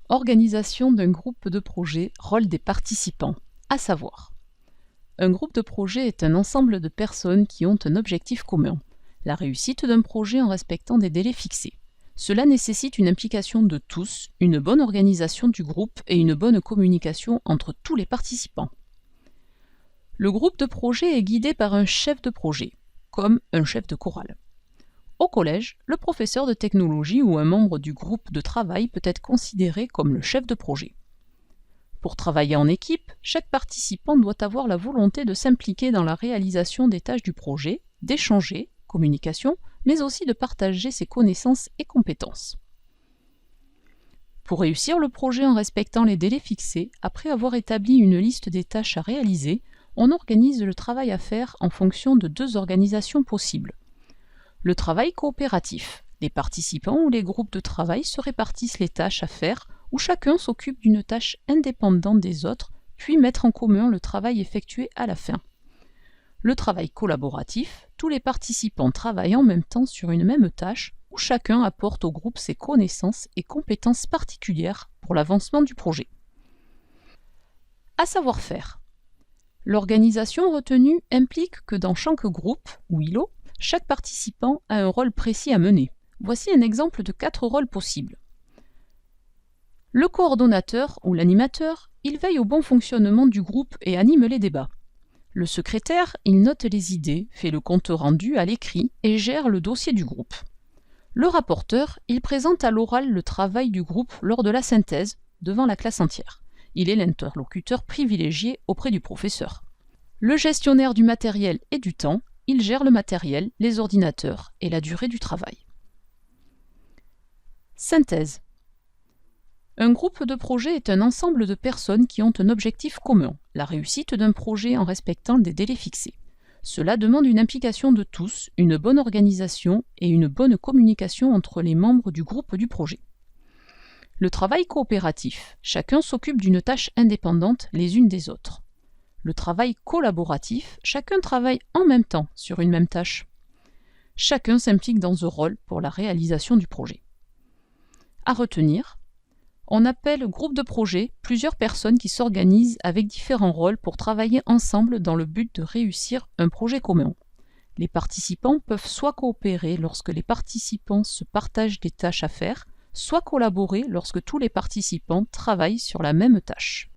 Organisation d'un groupe de projet, rôle des participants, à savoir. Un groupe de projet est un ensemble de personnes qui ont un objectif commun, la réussite d'un projet en respectant des délais fixés. Cela nécessite une implication de tous, une bonne organisation du groupe et une bonne communication entre tous les participants. Le groupe de projet est guidé par un chef de projet, comme un chef de chorale. Au collège, le professeur de technologie ou un membre du groupe de travail peut être considéré comme le chef de projet. Pour travailler en équipe, chaque participant doit avoir la volonté de s'impliquer dans la réalisation des tâches du projet, d'échanger, communication, mais aussi de partager ses connaissances et compétences. Pour réussir le projet en respectant les délais fixés, après avoir établi une liste des tâches à réaliser, on organise le travail à faire en fonction de deux organisations possibles. Le travail coopératif. Les participants ou les groupes de travail se répartissent les tâches à faire où chacun s'occupe d'une tâche indépendante des autres, puis mettre en commun le travail effectué à la fin. Le travail collaboratif. Tous les participants travaillent en même temps sur une même tâche où chacun apporte au groupe ses connaissances et compétences particulières pour l'avancement du projet. À savoir faire. L'organisation retenue implique que dans chaque groupe, ou îlot, chaque participant a un rôle précis à mener. Voici un exemple de 4 rôles possibles. Le coordonnateur ou l'animateur, il veille au bon fonctionnement du groupe et anime les débats. Le secrétaire, il note les idées, fait le compte rendu à l'écrit et gère le dossier du groupe. Le rapporteur, il présente à l'oral le travail du groupe lors de la synthèse, devant la classe entière. Il est l'interlocuteur privilégié auprès du professeur. Le gestionnaire du matériel et du temps, il gère le matériel, les ordinateurs et la durée du travail. Synthèse. Un groupe de projet est un ensemble de personnes qui ont un objectif commun, la réussite d'un projet en respectant des délais fixés. Cela demande une implication de tous, une bonne organisation et une bonne communication entre les membres du groupe du projet. Le travail coopératif. Chacun s'occupe d'une tâche indépendante les unes des autres. Le travail collaboratif, chacun travaille en même temps sur une même tâche. Chacun s'implique dans un rôle pour la réalisation du projet. À retenir, on appelle groupe de projet plusieurs personnes qui s'organisent avec différents rôles pour travailler ensemble dans le but de réussir un projet commun. Les participants peuvent soit coopérer lorsque les participants se partagent des tâches à faire, soit collaborer lorsque tous les participants travaillent sur la même tâche.